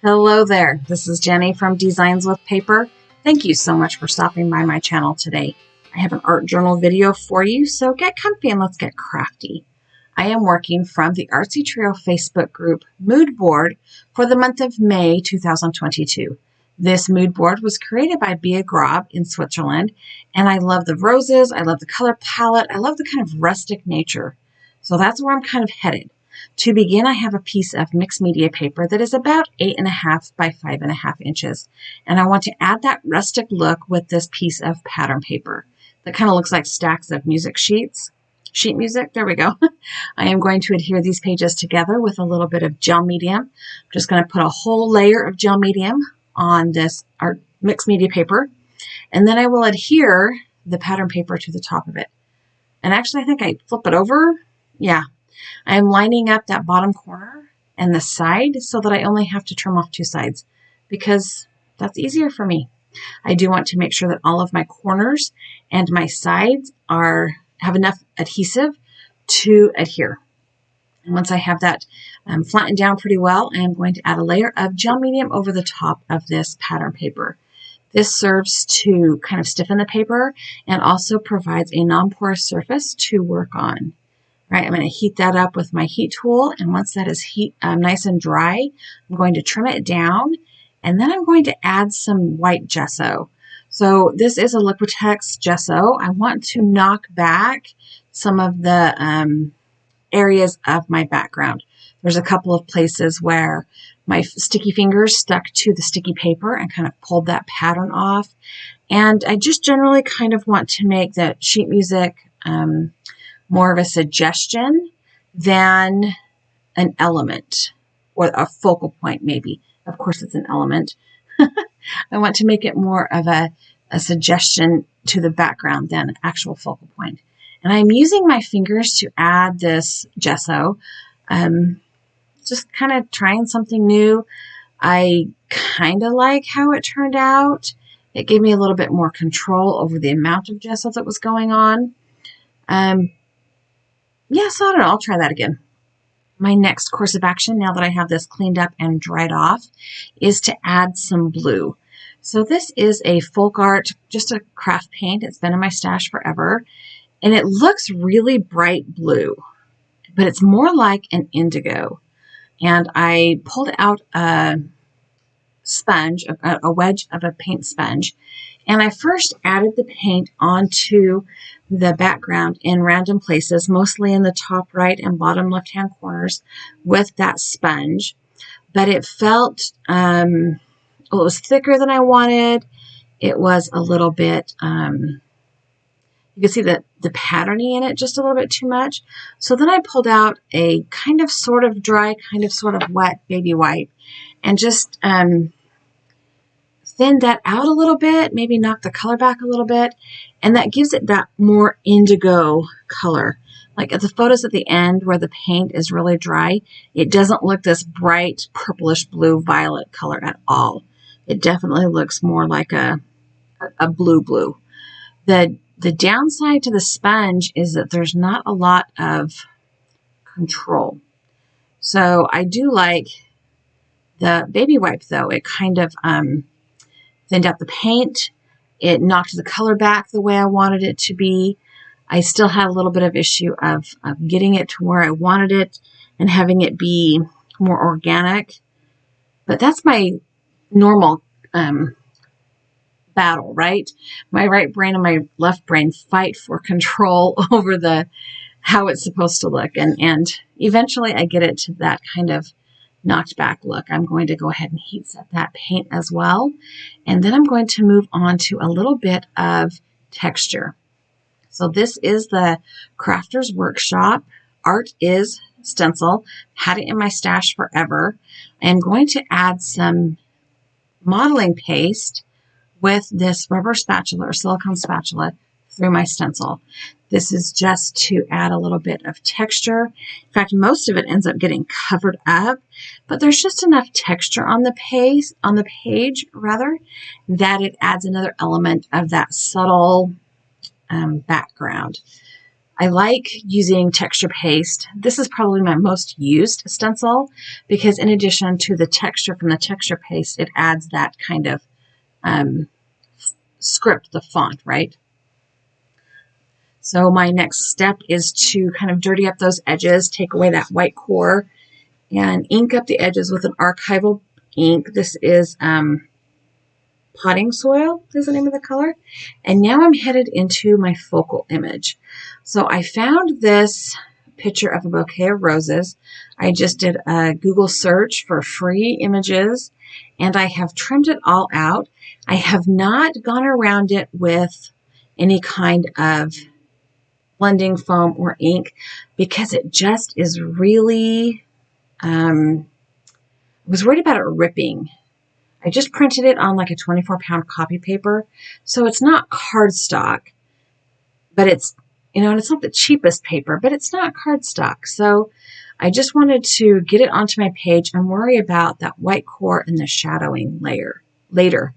Hello there, this is Jenny from Designs with Paper. Thank you so much for stopping by my channel today. I have an art journal video for you, so get comfy and let's get crafty. I am working from the Artsytrio Facebook group mood board for the month of May 2022. This mood board was created by Bea Grob in Switzerland, and I love the roses, I love the color palette, I love the kind of rustic nature. So that's where I'm kind of headed. To begin, I have a piece of mixed media paper that is about 8.5 by 5.5 inches. And I want to add that rustic look with this piece of pattern paper that kind of looks like stacks of sheet music. There we go. I am going to adhere these pages together with a little bit of gel medium. I'm just going to put a whole layer of gel medium on this art mixed media paper. And then I will adhere the pattern paper to the top of it. And actually, I think I flip it over. Yeah. I am lining up that bottom corner and the side so that I only have to trim off two sides because that's easier for me. I do want to make sure that all of my corners and my sides have enough adhesive to adhere. And once I have that flattened down pretty well, I am going to add a layer of gel medium over the top of this pattern paper. This serves to kind of stiffen the paper and also provides a non-porous surface to work on. Right, I'm going to heat that up with my heat tool, and once that is nice and dry, I'm going to trim it down, and then I'm going to add some white gesso. So this is a Liquitex gesso. I want to knock back some of the areas of my background. There's a couple of places where my sticky fingers stuck to the sticky paper and kind of pulled that pattern off, and I just generally kind of want to make the sheet music more of a suggestion than an element or a focal point, maybe. Of course, it's an element. I want to make it more of a suggestion to the background than an actual focal point. And I'm using my fingers to add this gesso, just kind of trying something new. I kind of like how it turned out. It gave me a little bit more control over the amount of gesso that was going on. Yeah, so I don't know. I'll try that again. My next course of action, now that I have this cleaned up and dried off, is to add some blue. So this is a folk art, just a craft paint. It's been in my stash forever. And it looks really bright blue, but it's more like an indigo. And I pulled out a sponge, a wedge of a paint sponge, and I first added the paint onto the background in random places, mostly in the top right and bottom left-hand corners with that sponge. But it felt, it was thicker than I wanted. It was a little bit, you can see the patterning in it just a little bit too much. So then I pulled out a kind of sort of dry, kind of sort of wet baby wipe and just thin that out a little bit, maybe knock the color back a little bit, and that gives it that more indigo color. Like at the photos at the end where the paint is really dry, it doesn't look this bright purplish blue violet color at all. It definitely looks more like a blue. The downside to the sponge is that there's not a lot of control. So I do like the baby wipe though. It kind of thinned out the paint. It knocked the color back the way I wanted it to be. I still had a little bit of issue of getting it to where I wanted it and having it be more organic. But that's my normal battle, right? My right brain and my left brain fight for control over how it's supposed to look. And eventually I get it to that kind of knocked back look. I'm going to go ahead and heat set that paint as well. And then I'm going to move on to a little bit of texture. So this is the Crafter's Workshop Art is stencil. Had it in my stash forever. I am going to add some modeling paste with this rubber spatula or silicone spatula through my stencil. This is just to add a little bit of texture. In fact, most of it ends up getting covered up, but there's just enough texture on the page, that it adds another element of that subtle background. I like using texture paste. This is probably my most used stencil because in addition to the texture from the texture paste, it adds that kind of script, the font, right? So my next step is to kind of dirty up those edges, take away that white core, and ink up the edges with an archival ink. This is Potting Soil is the name of the color. And now I'm headed into my focal image. So I found this picture of a bouquet of roses. I just did a Google search for free images, and I have trimmed it all out. I have not gone around it with any kind of blending foam or ink because it just is really, I was worried about it ripping. I just printed it on like a 24-pound copy paper. So it's not cardstock, but it's, and it's not the cheapest paper, but it's not cardstock. So I just wanted to get it onto my page and worry about that white core and the shadowing layer later.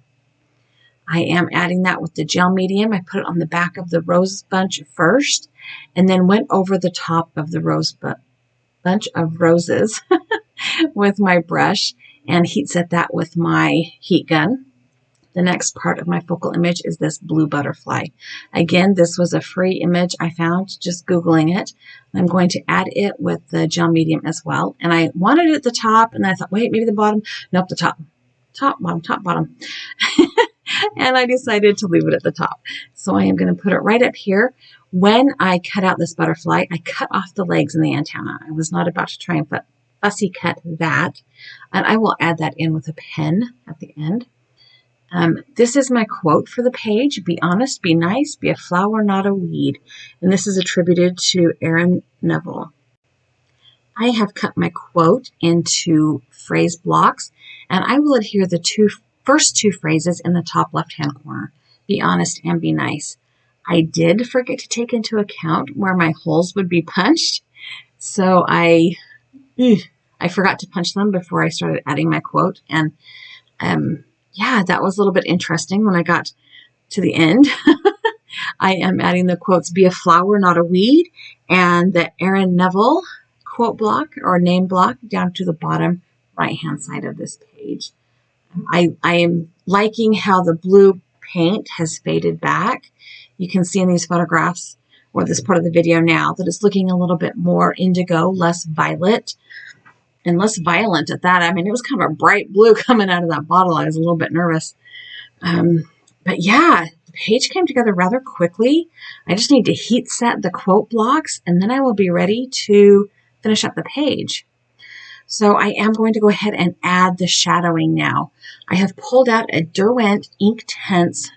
I am adding that with the gel medium. I put it on the back of the rose bunch first and then went over the top of the bunch of roses with my brush and heat set that with my heat gun. The next part of my focal image is this blue butterfly. Again, this was a free image I found just Googling it. I'm going to add it with the gel medium as well. And I wanted it at the top, and then I thought, wait, maybe the bottom. Nope, the top. Top, bottom, top, bottom. And I decided to leave it at the top. So I am going to put it right up here. When I cut out this butterfly, I cut off the legs and the antenna. I was not about to try and fussy cut that. And I will add that in with a pen at the end. This is my quote for the page. Be honest, be nice, be a flower, not a weed. And this is attributed to Aaron Neville. I have cut my quote into phrase blocks, and I will adhere the first two phrases in the top left-hand corner. Be honest and be nice. I did forget to take into account where my holes would be punched, so I forgot to punch them before I started adding my quote. And yeah, that was a little bit interesting when I got to the end. I am adding the quotes, be a flower, not a weed, and the Aaron Neville quote block or name block down to the bottom right-hand side of this page. I am liking how the blue paint has faded back. You can see in these photographs or this part of the video now that it's looking a little bit more indigo, less violet, and less violent at that. I mean, it was kind of a bright blue coming out of that bottle. I was a little bit nervous. But yeah, the page came together rather quickly. I just need to heat set the quote blocks, and then I will be ready to finish up the page. So I am going to go ahead and add the shadowing now. I have pulled out a Derwent Inktense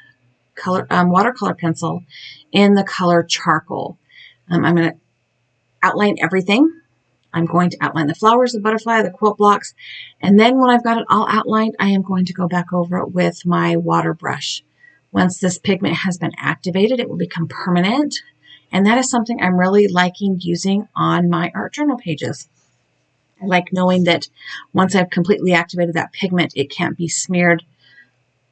color, watercolor pencil in the color charcoal. I'm going to outline everything. I'm going to outline the flowers, the butterfly, the quilt blocks, and then when I've got it all outlined, I am going to go back over it with my water brush. Once this pigment has been activated, it will become permanent, and that is something I'm really liking using on my art journal pages. I like knowing that once I've completely activated that pigment, it can't be smeared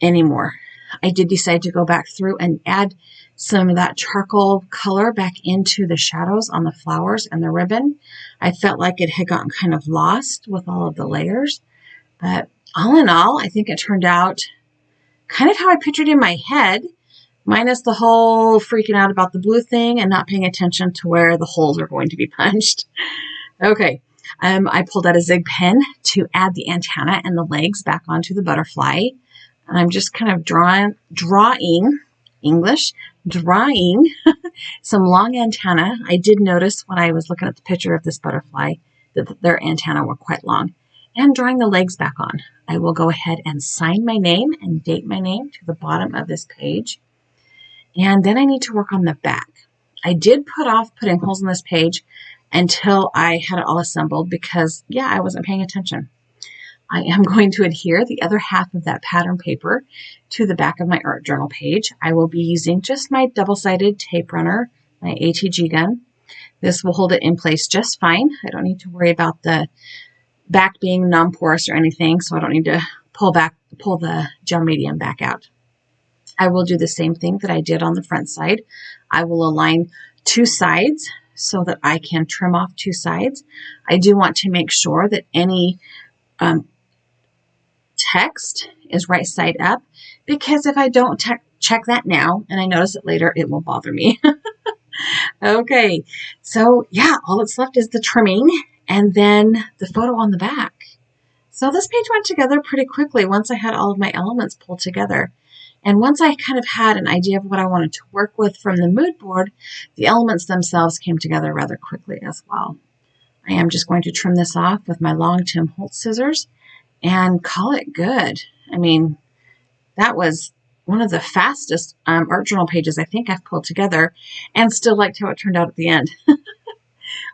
anymore. I did decide to go back through and add some of that charcoal color back into the shadows on the flowers and the ribbon. I felt like it had gotten kind of lost with all of the layers. But all in all, I think it turned out kind of how I pictured in my head, minus the whole freaking out about the blue thing and not paying attention to where the holes are going to be punched. Okay, I pulled out a Zig pen to add the antenna and the legs back onto the butterfly. And I'm just kind of drawing some long antenna. I did notice when I was looking at the picture of this butterfly that their antenna were quite long. And drawing the legs back on. I will go ahead and sign my name and date my name to the bottom of this page. And then I need to work on the back. I did put off putting holes in this page until I had it all assembled because, yeah, I wasn't paying attention. I am going to adhere the other half of that pattern paper to the back of my art journal page. I will be using just my double-sided tape runner, my ATG gun. This will hold it in place just fine. I don't need to worry about the back being non-porous or anything, so I don't need to pull the gel medium back out. I will do the same thing that I did on the front side. I will align two sides so that I can trim off two sides. I do want to make sure that any text is right side up, because if I don't check that now and I notice it later, it will bother me. Okay, so yeah, all that's left is the trimming and then the photo on the back. So this page went together pretty quickly once I had all of my elements pulled together. And once I kind of had an idea of what I wanted to work with from the mood board, the elements themselves came together rather quickly as well. I am just going to trim this off with my long Tim Holtz scissors and call it good. I mean, that was one of the fastest art journal pages I think I've pulled together, and still liked how it turned out at the end.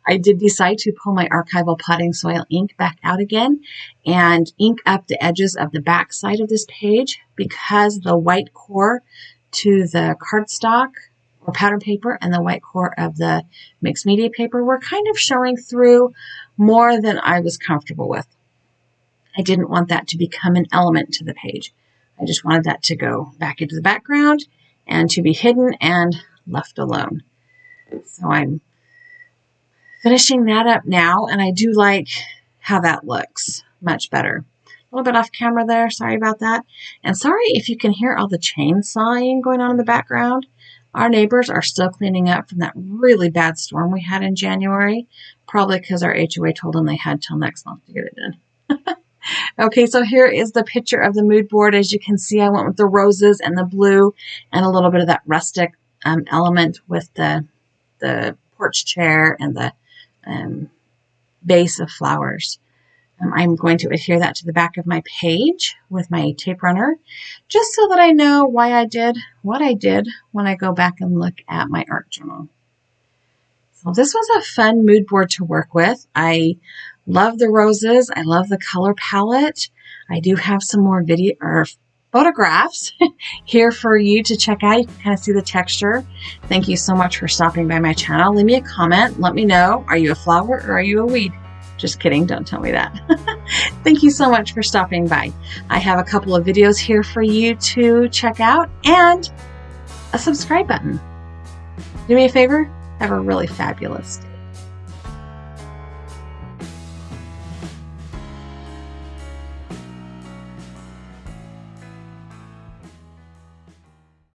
I did decide to pull my archival potting soil ink back out again and ink up the edges of the back side of this page, because the white core to the cardstock or pattern paper and the white core of the mixed media paper were kind of showing through more than I was comfortable with. I didn't want that to become an element to the page. I just wanted that to go back into the background and to be hidden and left alone. So I'm finishing that up now, and I do like how that looks much better. A little bit off camera there, sorry about that. And sorry if you can hear all the chainsawing going on in the background. Our neighbors are still cleaning up from that really bad storm we had in January, probably because our HOA told them they had till next month to get it done. Okay, so here is the picture of the mood board. As you can see, I went with the roses and the blue and a little bit of that rustic element with the porch chair and the base of flowers. I'm going to adhere that to the back of my page with my tape runner, just so that I know why I did what I did when I go back and look at my art journal. So this was a fun mood board to work with. I love the roses. I love the color palette. I do have some more video or photographs here for you to check out. You can kind of see the texture. Thank you so much for stopping by my channel. Leave me a comment. Let me know, are you a flower or are you a weed? Just kidding. Don't tell me that. Thank you so much for stopping by. I have a couple of videos here for you to check out and a subscribe button. Do me a favor. Have a really fabulous day.